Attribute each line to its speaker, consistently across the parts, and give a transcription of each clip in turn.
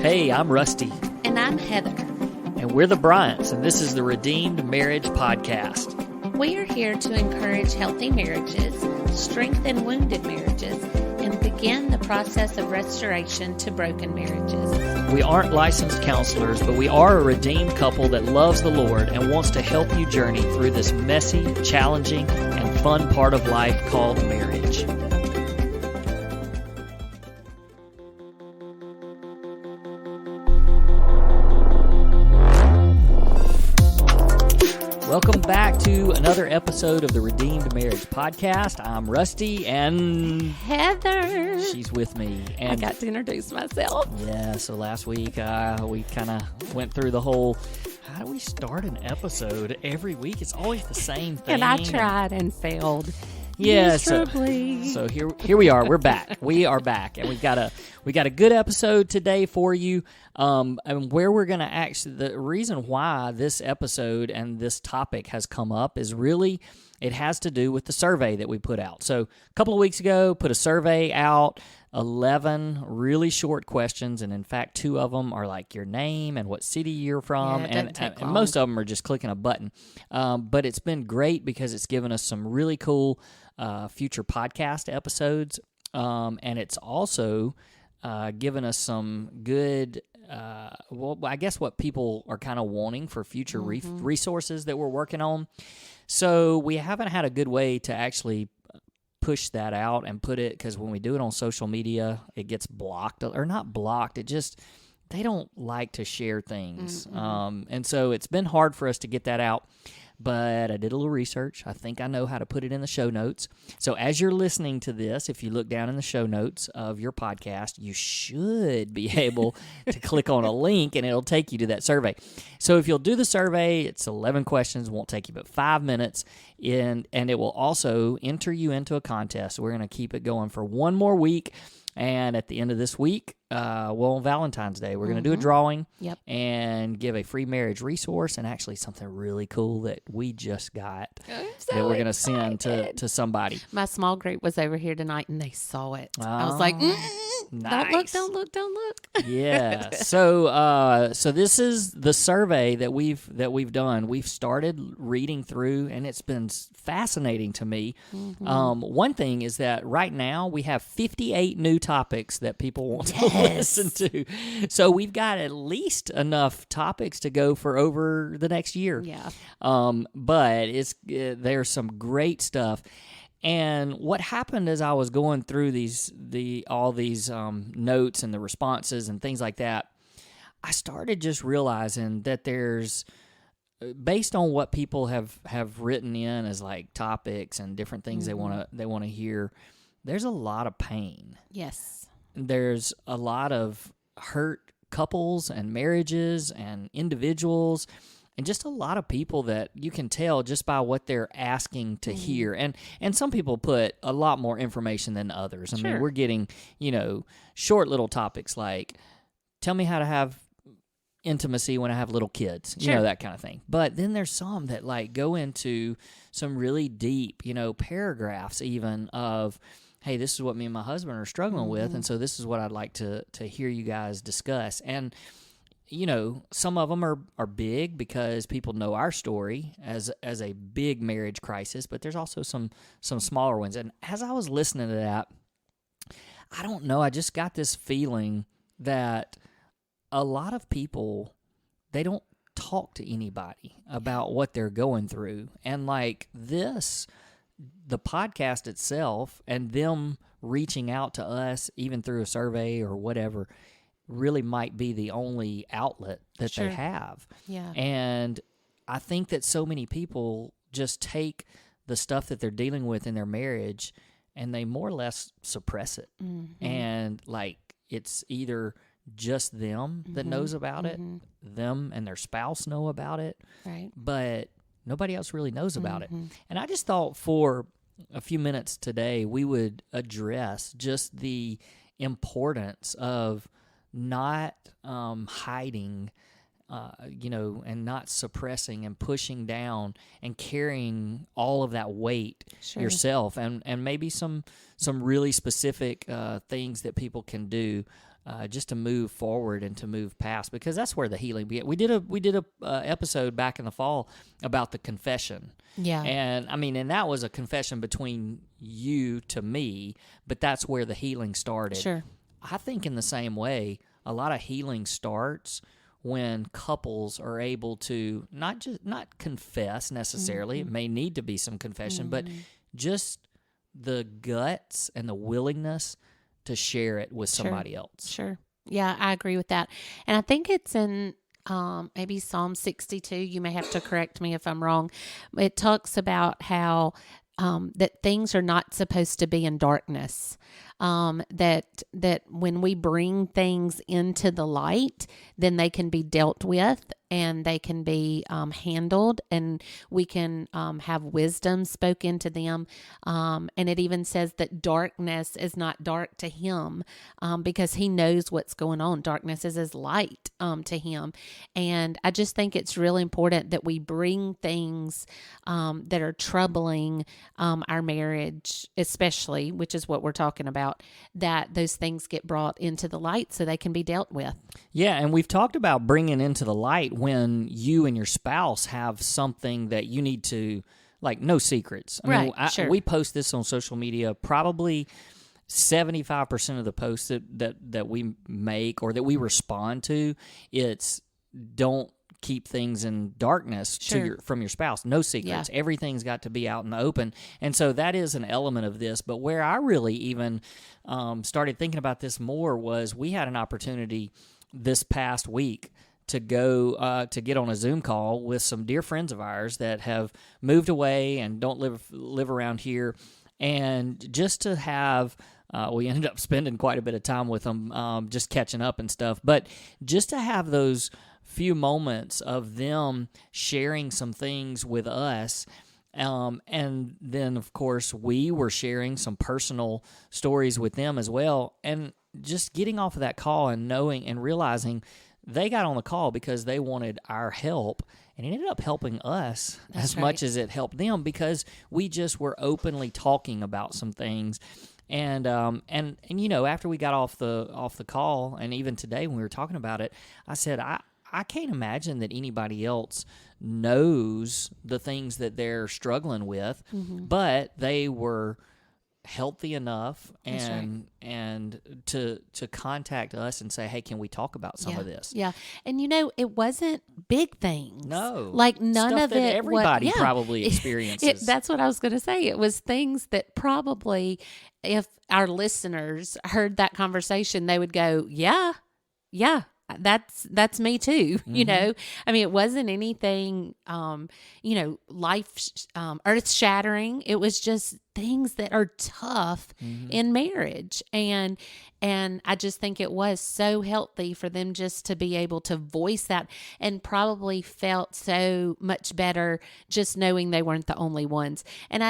Speaker 1: Hey, I'm Rusty.
Speaker 2: And I'm Heather.
Speaker 1: And we're the Bryants, and this is the Redeemed Marriage Podcast.
Speaker 2: We are here to encourage healthy marriages, strengthen wounded marriages, and begin the process of restoration to broken marriages.
Speaker 1: We aren't licensed counselors, but we are a redeemed couple that loves the Lord and wants to help you journey through this messy, challenging, and fun part of life called marriage. Welcome back to another episode of the Redeemed Marriage Podcast. I'm Rusty, and
Speaker 2: Heather.
Speaker 1: She's with me.
Speaker 2: And I got to introduce myself.
Speaker 1: Yeah, so last week we kind of went through the whole, how do we start an episode every week? It's always the same thing.
Speaker 2: And I tried and failed.
Speaker 1: Yeah, so here we are. We're back. We are back, and we got a good episode today for you. And where we're going to actually, the reason why this episode and this topic has come up is really, it has to do with the survey that we put out. So a couple of weeks ago, put a survey out, 11 really short questions, and in fact, 2 of them are like your name and what city you're from, and most of them are just clicking a button. But it's been great because it's given us some really cool future podcast episodes, and it's also given us some good, I guess what people are kind of wanting for future resources that we're working on. So we haven't had a good way to actually push that out and put it, because when we do it on social media, it gets blocked, or not blocked, they don't like to share things. And so it's been hard for us to get that out. But I did a little research. I think I know how to put it in the show notes. So as you're listening to this, if you look down in the show notes of your podcast, you should be able to click on a link, and it'll take you to that survey. So if you'll do the survey, it's 11 questions. Won't take you but 5 minutes, and it will also enter you into a contest. We're going to keep it going for one more week. And at the end of this week, on Valentine's Day, we're going to do a drawing and give a free marriage resource, and actually something really cool that we just got that we're going to send to somebody.
Speaker 2: My small group was over here tonight, and they saw it. I was like,
Speaker 1: nice.
Speaker 2: Don't look.
Speaker 1: Yeah. So this is the survey that we've done. We've started reading through, and it's been fascinating to me. One thing is that right now we have 58 new topics that people want to listen to. So we've got at least enough topics to go for over the next year.
Speaker 2: Yeah.
Speaker 1: But there's some great stuff. And what happened as I was going through all these notes and the responses and things like that, I started just realizing that there's, based on what people have written in as like topics and different things they want to hear, there's a lot of pain.
Speaker 2: Yes.
Speaker 1: There's a lot of hurt couples and marriages and individuals, and just a lot of people that you can tell just by what they're asking to hear. And some people put a lot more information than others. I mean, we're getting, short little topics like, tell me how to have intimacy when I have little kids, that kind of thing. But then there's some that like go into some really deep, paragraphs even of, hey, this is what me and my husband are struggling with, and so this is what I'd like to hear you guys discuss. And some of them are big because people know our story as a big marriage crisis, but there's also some smaller ones. And as I was listening to that, I don't know, I just got this feeling that a lot of people, they don't talk to anybody about what they're going through. And like this, the podcast itself and them reaching out to us, even through a survey or whatever, really might be the only outlet that they have.
Speaker 2: Yeah. And
Speaker 1: I think that so many people just take the stuff that they're dealing with in their marriage and they more or less suppress it. And like it's either just them that knows about it, them and their spouse know about it,
Speaker 2: right?
Speaker 1: But nobody else really knows about it. And I just thought for a few minutes today, we would address just the importance of not hiding and not suppressing and pushing down and carrying all of that weight yourself, and maybe some really specific things that people can do just to move forward and to move past, because that's where the healing begins. We did a episode back in the fall about the confession.
Speaker 2: Yeah.
Speaker 1: And that was a confession between you to me, but that's where the healing started.
Speaker 2: Sure.
Speaker 1: I think in the same way, a lot of healing starts when couples are able to not confess necessarily. It may need to be some confession, but just the guts and the willingness to share it with somebody else.
Speaker 2: Sure. Yeah, I agree with that. And I think it's in maybe Psalm 62. You may have to correct me if I'm wrong. It talks about how that things are not supposed to be in darkness. That when we bring things into the light, then they can be dealt with and they can be handled, and we can have wisdom spoken to them. And it even says that darkness is not dark to him because he knows what's going on. Darkness is as light to him. And I just think it's really important that we bring things that are troubling our marriage, especially, which is what we're talking about, that those things get brought into the light so they can be dealt with.
Speaker 1: Yeah, and we've talked about bringing into the light when you and your spouse have something that you need to, like, no secrets. I mean,
Speaker 2: Sure.
Speaker 1: We post this on social media, probably 75% of the posts that we make or that we respond to, it's don't keep things in darkness from your spouse. No secrets. Yeah. Everything's got to be out in the open. And so that is an element of this. But where I really even started thinking about this more was we had an opportunity this past week to go to get on a Zoom call with some dear friends of ours that have moved away and don't live around here. And just to have, we ended up spending quite a bit of time with them, just catching up and stuff. But just to have those few moments of them sharing some things with us, and then, of course, we were sharing some personal stories with them as well. And just getting off of that call and knowing and realizing they got on the call because they wanted our help, and it ended up helping us as much as it helped them, because we just were openly talking about some things. And after we got off the call, and even today when we were talking about it, I said, I can't imagine that anybody else knows the things that they're struggling with, but they were healthy enough and to contact us and say, hey, can we talk about some of this?
Speaker 2: Yeah. And it wasn't big things.
Speaker 1: No.
Speaker 2: Like none
Speaker 1: Stuff
Speaker 2: of
Speaker 1: that
Speaker 2: it.
Speaker 1: everybody probably experiences.
Speaker 2: That's what I was going to say. It was things that probably, if our listeners heard that conversation, they would go, yeah, that's me too. I mean, it wasn't anything, life, earth shattering. It was just things that are tough in marriage. And I just think it was so healthy for them just to be able to voice that, and probably felt so much better just knowing they weren't the only ones. And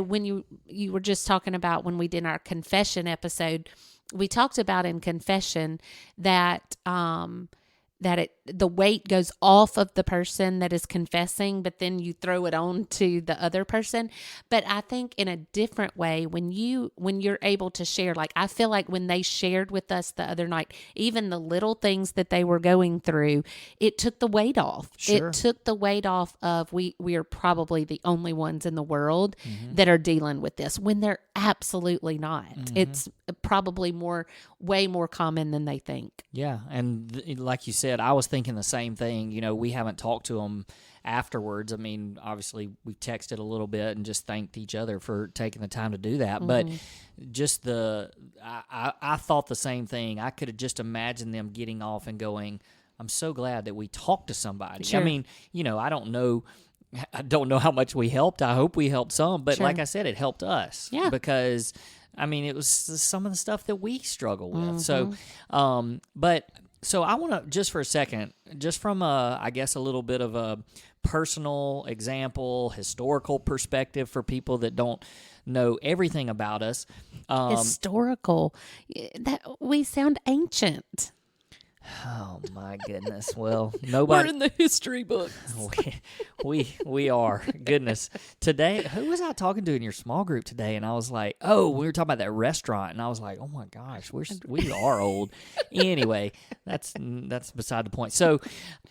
Speaker 2: when you were just talking about when we did our confession episode, we talked about in confession that the weight goes off of the person that is confessing, but then you throw it on to the other person. But I think in a different way, when you're able to share, like I feel like when they shared with us the other night, even the little things that they were going through, it took the weight off. Sure. It took the weight off of we are probably the only ones in the world that are dealing with this, when they're absolutely not. It's probably way more common than they think.
Speaker 1: Yeah. And like you said, I was thinking the same thing. We haven't talked to them afterwards. I mean, obviously we texted a little bit and just thanked each other for taking the time to do that. But just I thought the same thing. I could have just imagined them getting off and going, I'm so glad that we talked to somebody. Sure. I mean, I don't know how much we helped. I hope we helped some, but like I said, it helped us. Yeah. Because I mean, it was some of the stuff that we struggle with. So, So I want to, just for a second, just from I guess a little bit of a personal example, historical perspective for people that don't know everything about us.
Speaker 2: Historical. That we sound ancient.
Speaker 1: Oh my goodness. Well, nobody.
Speaker 2: We're in the history books.
Speaker 1: we are. Goodness. Today, who was I talking to in your small group today? And I was like, oh, we were talking about that restaurant, and I was like, oh my gosh, we are old. Anyway, that's beside the point. So,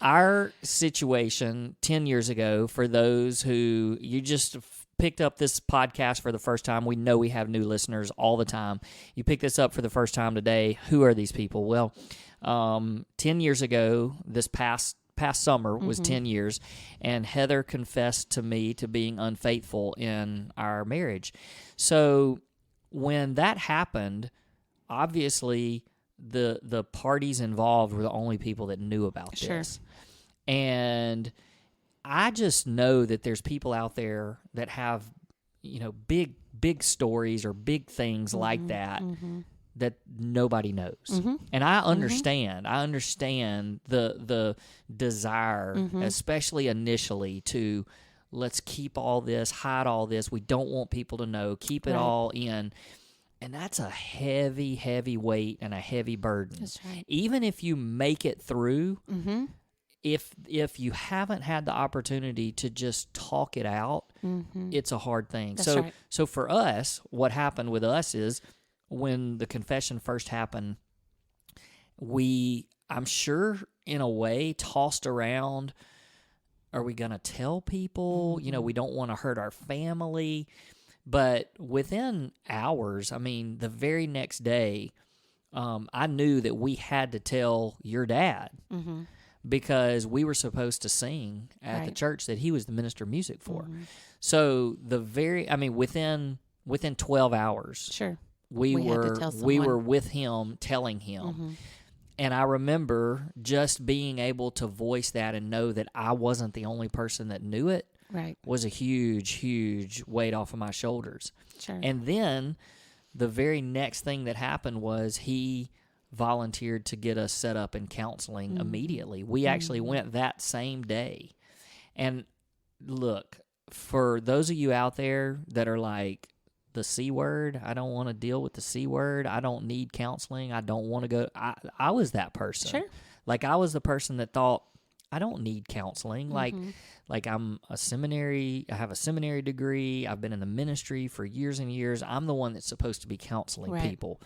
Speaker 1: our situation 10 years ago, for those who you just picked up this podcast for the first time, we know we have new listeners all the time. You picked this up for the first time today. Who are these people? Well, 10 years ago, this past summer was 10 years, and Heather confessed to me to being unfaithful in our marriage. So when that happened, obviously the parties involved were the only people that knew about this. And I just know that there's people out there that have, big stories or big things like that that nobody knows. And I understand. I understand the desire, especially initially, to let's keep all this, hide all this. We don't want people to know. Keep it all in. And that's a heavy, heavy weight and a heavy burden.
Speaker 2: That's right.
Speaker 1: Even if you make it through, if you haven't had the opportunity to just talk it out, it's a hard thing.
Speaker 2: That's right.
Speaker 1: So for us, what happened with us is, when the confession first happened, I'm sure, in a way, tossed around, are we going to tell people? We don't want to hurt our family. But within hours, the very next day, I knew that we had to tell your dad because we were supposed to sing at the church that he was the minister of music for. So within 12 hours.
Speaker 2: Sure.
Speaker 1: We were with him, telling him. And I remember just being able to voice that and know that I wasn't the only person that knew it was a huge, huge weight off of my shoulders.
Speaker 2: Sure.
Speaker 1: And then the very next thing that happened was he volunteered to get us set up in counseling immediately. We actually went that same day. And look, for those of you out there that are like, the C word, I don't want to deal with the C word, I don't need counseling, I don't want to go, I was that person.
Speaker 2: Sure.
Speaker 1: Like, I was the person that thought, I don't need counseling. Like I'm a seminary, I have a seminary degree, I've been in the ministry for years and years, I'm the one that's supposed to be counseling people.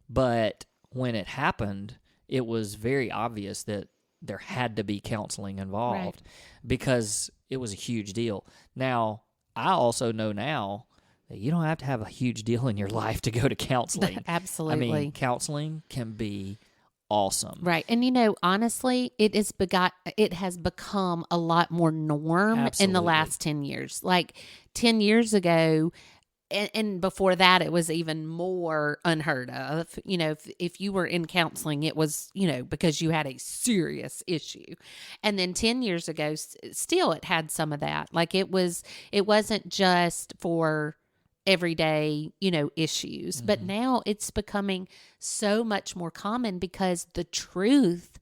Speaker 1: But when it happened, it was very obvious that there had to be counseling involved because it was a huge deal. Now, I also know now, you don't have to have a huge deal in your life to go to counseling.
Speaker 2: Absolutely.
Speaker 1: Counseling can be awesome.
Speaker 2: Right. And honestly, it has become a lot more norm in the last 10 years. Like 10 years ago, and before that, it was even more unheard of. If you were in counseling, it was, because you had a serious issue. And then 10 years ago, still it had some of that. Like it wasn't just for everyday, issues. But now it's becoming so much more common because the truth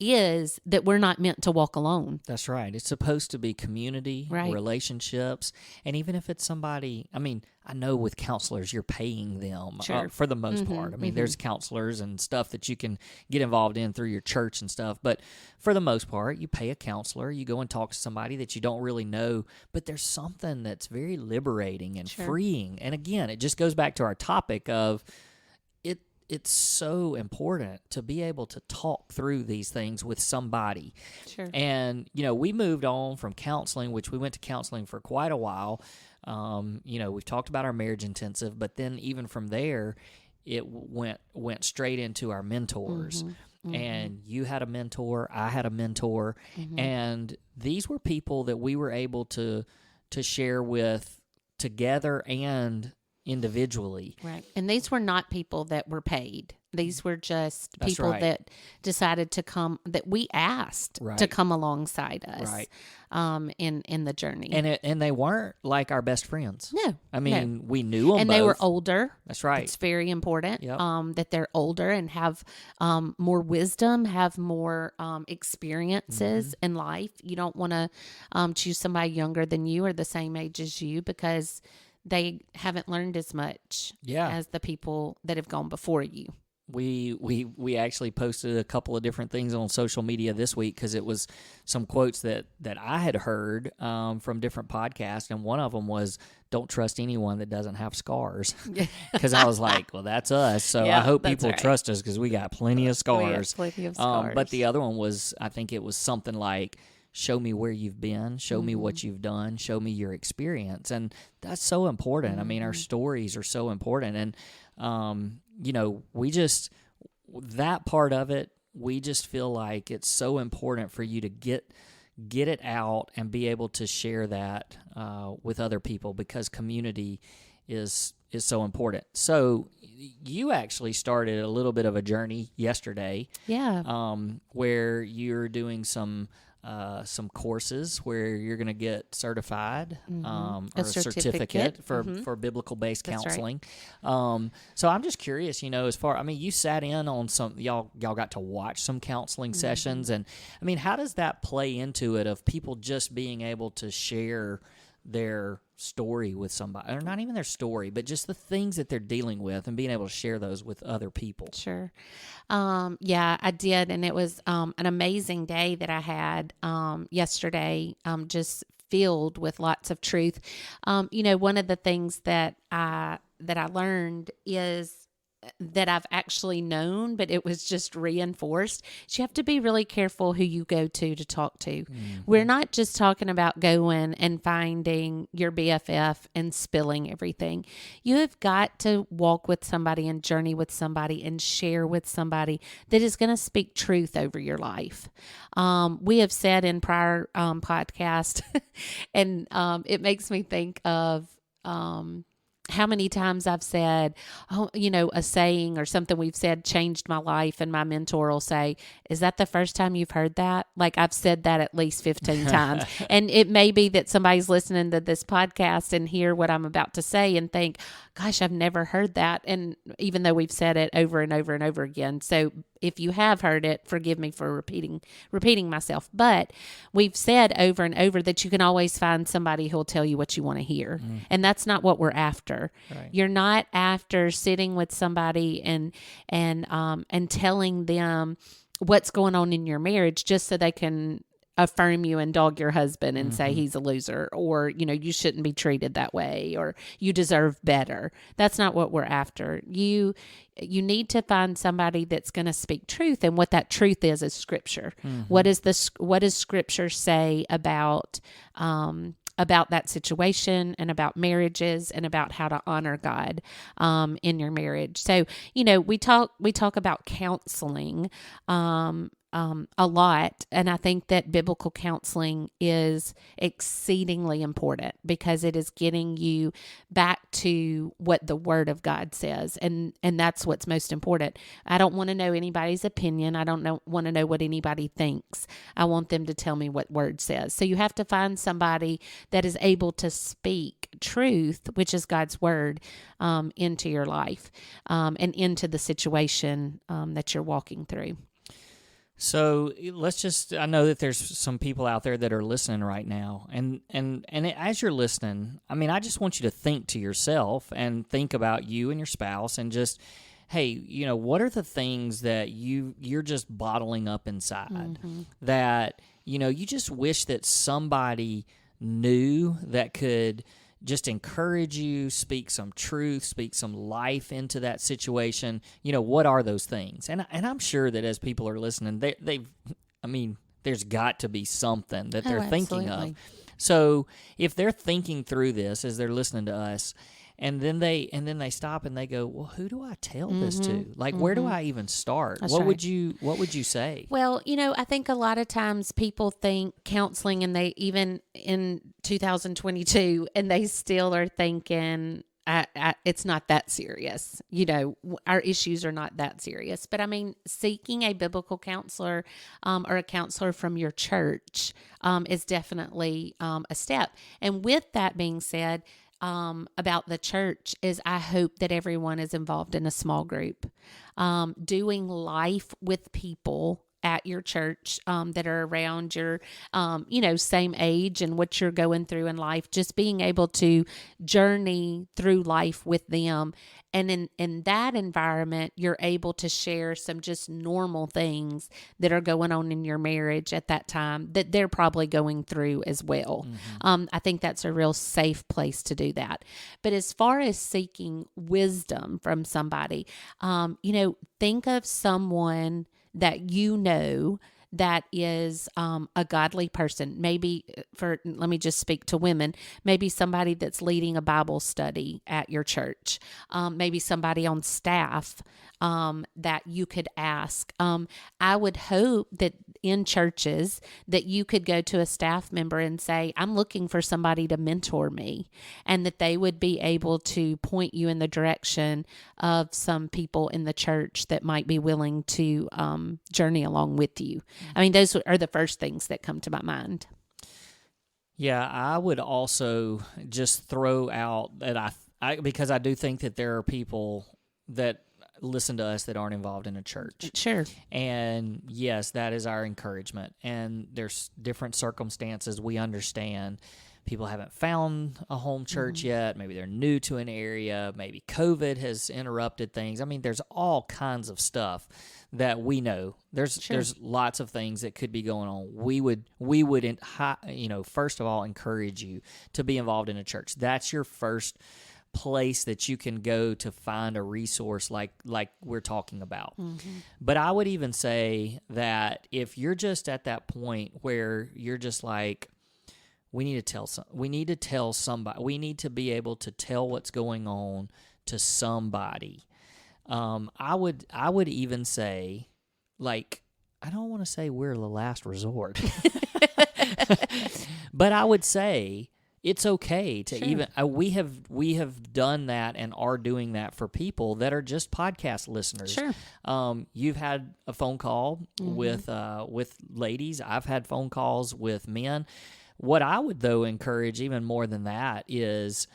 Speaker 2: is that we're not meant to walk alone.
Speaker 1: That's right. It's supposed to be community, relationships, and even if it's somebody, I know with counselors you're paying them for the most part. There's counselors and stuff that you can get involved in through your church and stuff, but for the most part, you pay a counselor, you go and talk to somebody that you don't really know, but there's something that's very liberating and freeing. And again, it just goes back to our topic of it's so important to be able to talk through these things with somebody.
Speaker 2: Sure. And,
Speaker 1: we moved on from counseling, which we went to counseling for quite a while. We've talked about our marriage intensive, but then even from there, it went straight into our mentors. And you had a mentor, I had a mentor, and these were people that we were able to share with together and individually.
Speaker 2: Right. And these were not people that were paid. These were just people that decided to come, that we asked to come alongside us in the journey.
Speaker 1: And they weren't like our best friends.
Speaker 2: No.
Speaker 1: We knew them
Speaker 2: and
Speaker 1: both.
Speaker 2: They were older.
Speaker 1: That's right.
Speaker 2: It's very important that they're older and have more wisdom, have more experiences in life. You don't want to choose somebody younger than you or the same age as you because they haven't learned as much as the people that have gone before you.
Speaker 1: we actually posted a couple of different things on social media this week because it was some quotes that I had heard from different podcasts, and one of them was, "Don't trust anyone that doesn't have scars," because I was like, "Well, that's us." So I hope people trust us because we got plenty of scars.
Speaker 2: Plenty of scars.
Speaker 1: But the other one was, I think it was something like, show me where you've been, show me what you've done, show me your experience. And that's so important. I mean, our stories are so important. And, we just, that part of it, we just feel like it's so important for you to get it out and be able to share that with other people, because community is so important. So you actually started a little bit of a journey yesterday.
Speaker 2: Yeah.
Speaker 1: Where you're doing some courses where you're going to get certified, or a certificate for biblical-based counseling. Right. So I'm just curious, you sat in on some, y'all got to watch some counseling sessions, and I mean, how does that play into it of people just being able to share their story with somebody, or not even their story, but just the things that they're dealing with, and being able to share those with other people?
Speaker 2: Sure. Yeah, I did. And it was an amazing day that I had yesterday, just filled with lots of truth. One of the things that I learned is that I've actually known, but it was just reinforced. You have to be really careful who you go to talk to. We're not just talking about going and finding your BFF and spilling everything. You have got to walk with somebody and journey with somebody and share with somebody that is going to speak truth over your life. We have said in prior podcast, and it makes me think of how many times I've said, a saying or something we've said changed my life, and my mentor will say, "Is that the first time you've heard that?" Like, I've said that at least 15 times. And it may be that somebody's listening to this podcast and hear what I'm about to say and think, "Gosh, I've never heard that." And even though we've said it over and over and over again. So if you have heard it, forgive me for repeating myself. But we've said over and over that you can always find somebody who'll tell you what you want to hear. And that's not what we're after. Right. You're not after sitting with somebody and telling them what's going on in your marriage just so they can affirm you and dog your husband and say he's a loser, or, you shouldn't be treated that way, or you deserve better. That's not what we're after. You need to find somebody that's going to speak truth, and what that truth is Scripture. What does Scripture say about that situation, and about marriages, and about how to honor God in your marriage. So, we talk about counseling a lot, and I think that biblical counseling is exceedingly important, because it is getting you back to what the Word of God says, and that's what's most important. I don't want to know anybody's opinion. I don't want to know what anybody thinks. I want them to tell me what Word says. So you have to find somebody that is able to speak truth, which is God's Word, into your life, and into the situation that you're walking through.
Speaker 1: So I know that there's some people out there that are listening right now, and as you're listening, I mean, I just want you to think to yourself and think about you and your spouse, and just, hey, what are the things that you're just bottling up inside that, you just wish that somebody knew, that could just encourage you, speak some truth, speak some life into that situation. What are those things? And I'm sure that as people are listening, there's got to be something that they're thinking of. So if they're thinking through this as they're listening to us, and then they stop and they go, well, who do I tell this to? Like, where do I even start?
Speaker 2: That's
Speaker 1: what
Speaker 2: right.
Speaker 1: would you say?
Speaker 2: Well, I think a lot of times people think counseling, and they even in 2022, and they still are thinking, it's not that serious. Our issues are not that serious. But I mean, seeking a biblical counselor or a counselor from your church is definitely a step. And with that being said, about the church is, I hope that everyone is involved in a small group, doing life with people at your church that are around your, same age and what you're going through in life, just being able to journey through life with them And in that environment, you're able to share some just normal things that are going on in your marriage at that time that they're probably going through as well. I think that's a real safe place to do that. But as far as seeking wisdom from somebody, think of someone that that is a godly person. Maybe let me just speak to women, maybe somebody that's leading a Bible study at your church, maybe somebody on staff that you could ask. I would hope that in churches that you could go to a staff member and say, I'm looking for somebody to mentor me, and that they would be able to point you in the direction of some people in the church that might be willing to journey along with you. I mean, those are the first things that come to my mind.
Speaker 1: Yeah, I would also just throw out that because I do think that there are people that listen to us that aren't involved in a church.
Speaker 2: Sure.
Speaker 1: And yes, that is our encouragement. And there's different circumstances. We understand people haven't found a home church yet. Maybe they're new to an area. Maybe COVID has interrupted things. I mean, there's all kinds of stuff that we know. There's lots of things that could be going on. We would first of all encourage you to be involved in a church. That's your first place that you can go to find a resource like we're talking about. But I would even say that if you're just at that point where you're just like, we need to tell somebody. We need to be able to tell what's going on to somebody. I would even say, like, I don't want to say we're the last resort, but I would say it's okay to even we have done that and are doing that for people that are just podcast listeners.
Speaker 2: Sure.
Speaker 1: You've had a phone call with ladies. I've had phone calls with men. What I would though encourage even more than that is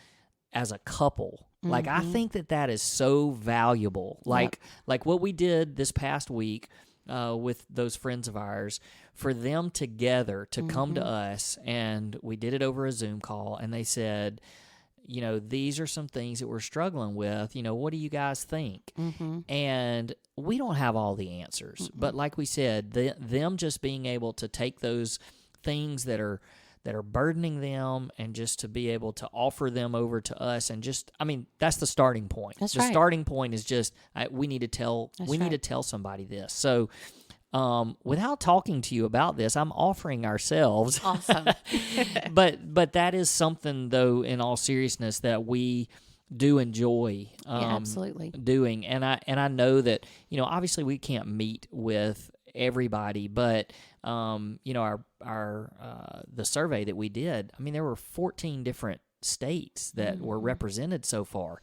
Speaker 1: as a couple. Like I think that is so valuable. Like what we did this past week with those friends of ours, for them together to come to us, and we did it over a Zoom call, and they said, these are some things that we're struggling with. What do you guys think? And we don't have all the answers, but like we said, them just being able to take those things that are burdening them and just to be able to offer them over to us, and just, I mean, that's the starting point.
Speaker 2: That's
Speaker 1: the
Speaker 2: right.
Speaker 1: starting point is just we need to tell need to tell somebody this. So without talking to you about this, I'm offering ourselves.
Speaker 2: Awesome.
Speaker 1: but that is something though, in all seriousness, that we do enjoy
Speaker 2: absolutely
Speaker 1: doing. And I know that, obviously we can't meet with everybody, but the survey that we did, I mean, there were 14 different states that were represented so far,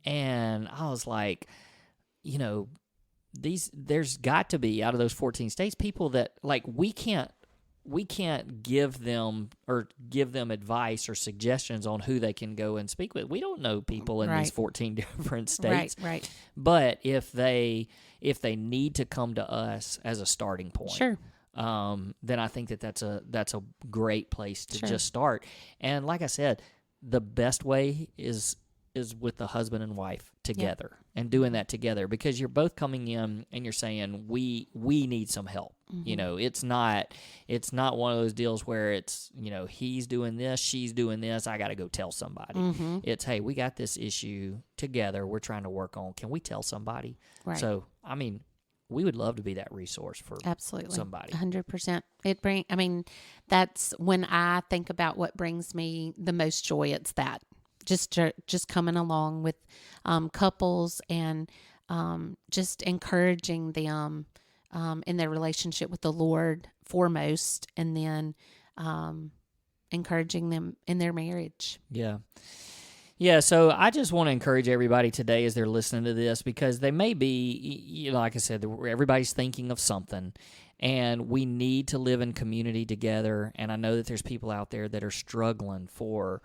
Speaker 1: and I was like, there's got to be, out of those 14 states, people that, like, we can't give them advice or suggestions on who they can go and speak with. We don't know people in these 14 different states.
Speaker 2: Right.
Speaker 1: But if they need to come to us as a starting point,
Speaker 2: sure.
Speaker 1: Then I think that's a great place to just start. And like I said, the best way is with the husband and wife together and doing that together, because you're both coming in and you're saying, we need some help. It's not one of those deals where it's, he's doing this, she's doing this, I got to go tell somebody. It's, hey, we got this issue together, we're trying to work on, can we tell somebody?
Speaker 2: Right.
Speaker 1: So, I mean, we would love to be that resource for
Speaker 2: absolutely
Speaker 1: somebody.
Speaker 2: 100%. That's when I think about what brings me the most joy. It's that just coming along with couples and just encouraging them in their relationship with the Lord foremost, and then encouraging them in their marriage.
Speaker 1: Yeah, so I just want to encourage everybody today as they're listening to this, because they may be, like I said, everybody's thinking of something, and we need to live in community together. And I know that there's people out there that are struggling for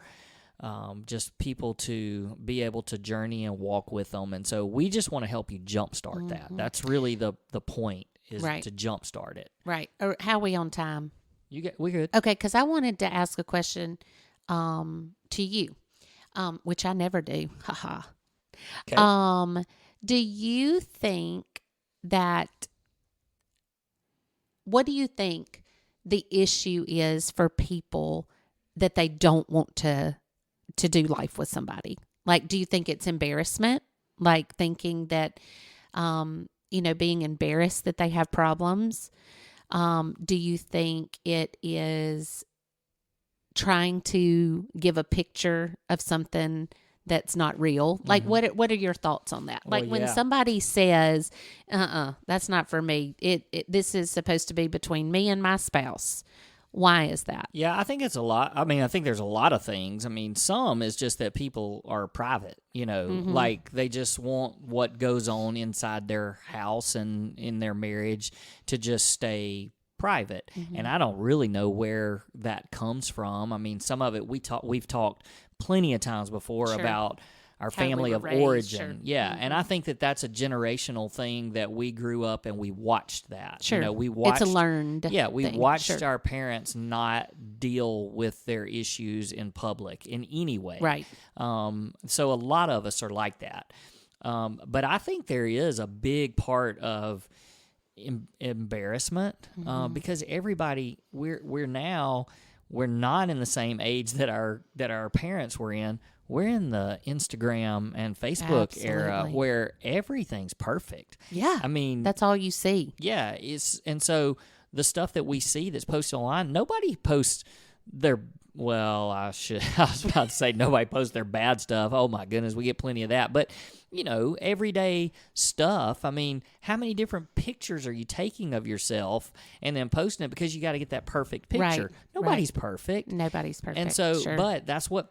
Speaker 1: just people to be able to journey and walk with them. And so we just want to help you jumpstart that. That's really the point, is to jumpstart it.
Speaker 2: Right. Or how are we on time?
Speaker 1: We good.
Speaker 2: Okay, because I wanted to ask a question to you. Which I never do. Haha.
Speaker 1: Okay.
Speaker 2: Do you think that, what do you think the issue is for people that they don't want to do life with somebody? Like, do you think it's embarrassment? Like thinking that, being embarrassed that they have problems? Do you think it is trying to give a picture of something that's not real? Like, what are your thoughts on that? Like, when somebody says, that's not for me. This is supposed to be between me and my spouse. Why is that?
Speaker 1: Yeah, I think it's a lot. I mean, I think there's a lot of things. I mean, some is just that people are private, like they just want what goes on inside their house and in their marriage to just stay private. And I don't really know where that comes from. I mean, some of it we've talked plenty of times before about our family of origin. Yeah. And I think that that's a generational thing that we grew up and we watched that.
Speaker 2: Sure.
Speaker 1: We watched.
Speaker 2: It's a learned
Speaker 1: we
Speaker 2: thing.
Speaker 1: watched our parents not deal with their issues in public in any way.
Speaker 2: Right.
Speaker 1: So a lot of us are like that. But I think there is a big part of embarrassment because everybody we're not in the same age that our parents were in. We're in the Instagram and Facebook era where everything's perfect.
Speaker 2: Yeah.
Speaker 1: I mean,
Speaker 2: that's all you see.
Speaker 1: Yeah. And so the stuff that we see that's posted online, nobody posts their, I was about to say nobody posts their bad stuff. Oh my goodness, we get plenty of that. But, everyday stuff. I mean, how many different pictures are you taking of yourself and then posting it because you got to get that perfect picture?
Speaker 2: Right.
Speaker 1: Nobody's perfect.
Speaker 2: Nobody's perfect.
Speaker 1: And so, but that's what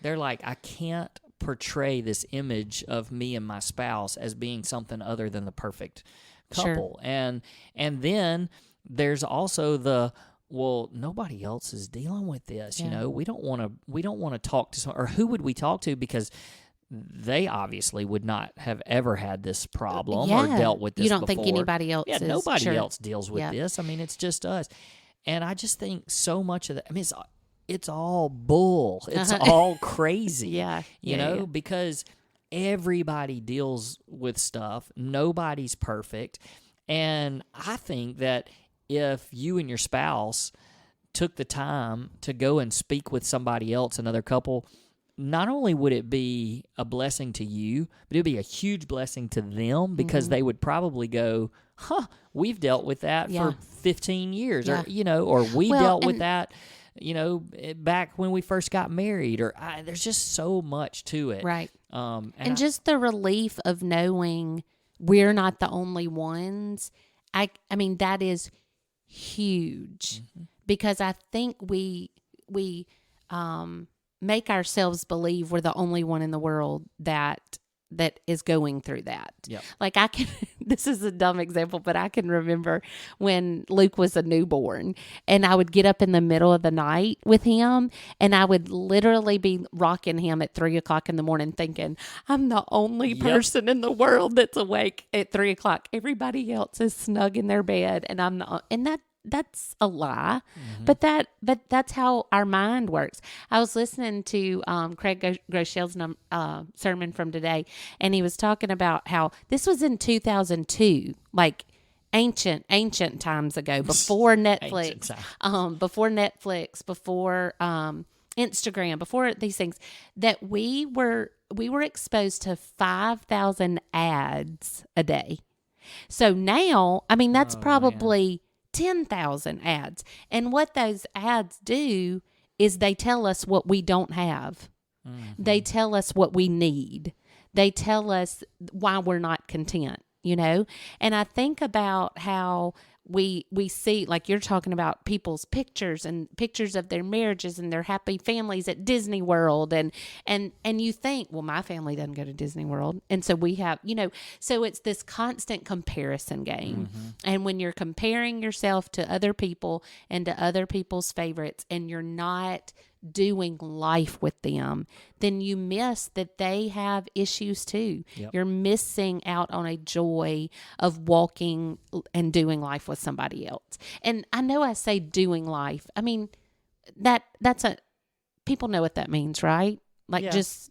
Speaker 1: they're like, I can't portray this image of me and my spouse as being something other than the perfect couple. Sure. And then there's also nobody else is dealing with this. Yeah. We don't want to talk to someone, or who would we talk to? Because they obviously would not have ever had this problem or dealt with this before.
Speaker 2: You don't think anybody else is?
Speaker 1: Nobody else deals with this. I mean, it's just us. And I just think so much of that, I mean, it's all bull. It's all crazy. Because everybody deals with stuff. Nobody's perfect. And I think that if you and your spouse took the time to go and speak with somebody else, another couple, not only would it be a blessing to you, but it would be a huge blessing to them because they would probably go, we've dealt with that for 15 years or we dealt with that, back when we first got married there's just so much to it.
Speaker 2: Right. And just the relief of knowing we're not the only ones. I mean, that is huge because I think we make ourselves believe we're the only one in the world that is going through that.
Speaker 1: Yep.
Speaker 2: Like this is a dumb example, but I can remember when Luke was a newborn and I would get up in the middle of the night with him and I would literally be rocking him at 3:00 in the morning thinking, I'm the only person in the world that's awake at 3:00. Everybody else is snug in their bed and I'm not, and that's a lie, but that's how our mind works. I was listening to Craig Groeschel's sermon from today, and he was talking about how this was in 2002, like ancient times ago, before Netflix, before Instagram, before these things, that we were exposed to 5,000 ads a day. So now, I mean, that's probably 10,000 ads. And what those ads do is they tell us what we don't have. They tell us what we need. They tell us why we're not content, And I think about how we see, like you're talking about people's pictures and pictures of their marriages and their happy families at Disney World. And you think, well, my family doesn't go to Disney World. And so we have, so it's this constant comparison game. And when you're comparing yourself to other people and to other people's favorites and you're not doing life with them, then you miss that they have issues too. Yep. You're missing out on a joy of walking and doing life with somebody else. And I know I say doing life. I mean, that's people know what that means, right? Like just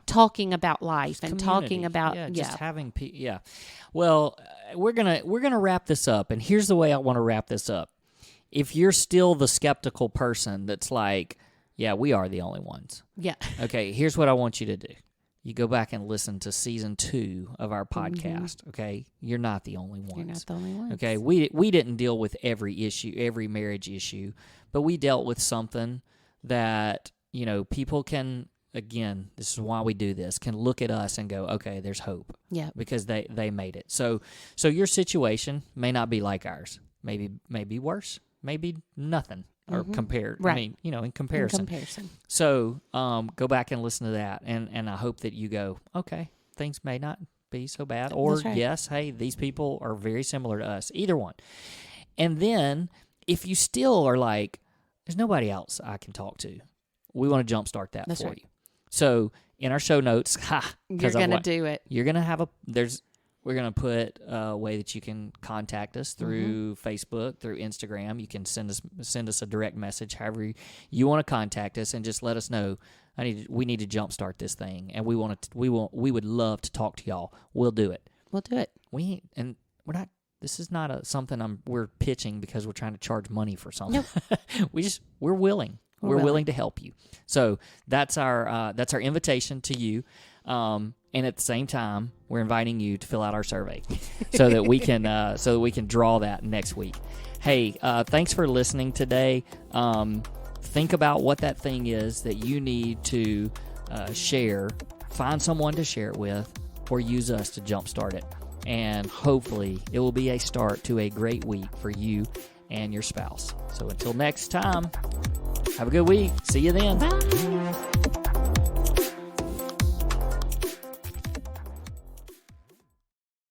Speaker 2: talking about life and
Speaker 1: community.
Speaker 2: talking about
Speaker 1: just having Well, we're gonna wrap this up, and here's the way I want to wrap this up. If you're still the skeptical person that's like, yeah, we are the only ones.
Speaker 2: Yeah.
Speaker 1: Okay, here's what I want you to do. You go back and listen to season 2 of our podcast, okay? You're not the only ones.
Speaker 2: You're not the only ones.
Speaker 1: Okay, we didn't deal with every issue, every marriage issue, but we dealt with something that, people can, again, this is why we do this, can look at us and go, okay, there's hope.
Speaker 2: Yeah.
Speaker 1: Because they made it. So your situation may not be like ours. Maybe worse. Maybe nothing. Or compared,
Speaker 2: right.
Speaker 1: I mean, in comparison. So, go back and listen to that, and I hope that you go, okay, things may not be so bad, or
Speaker 2: right.
Speaker 1: yes, hey, these people are very similar to us. Either one. And then, if you still are like, there's nobody else I can talk to, we want to jumpstart that for you. So, in our show notes,
Speaker 2: you're going to do it.
Speaker 1: You're going to have we're going to put a way that you can contact us through Facebook, through Instagram. You can send us a direct message, however you want to contact us, and just let us know. We need to jumpstart this thing, and we would love to talk to y'all. We'll do it.
Speaker 2: We'll do it.
Speaker 1: We're not. This is not something we're pitching because we're trying to charge money for something. Nope. we're willing. We're willing to help you. So that's our invitation to you. And at the same time, we're inviting you to fill out our survey so that we can draw that next week. Hey, thanks for listening today. Think about what that thing is that you need to share. Find someone to share it with, or use us to jumpstart it. And hopefully, it will be a start to a great week for you and your spouse. So until next time, have a good week. See you then.
Speaker 2: Bye.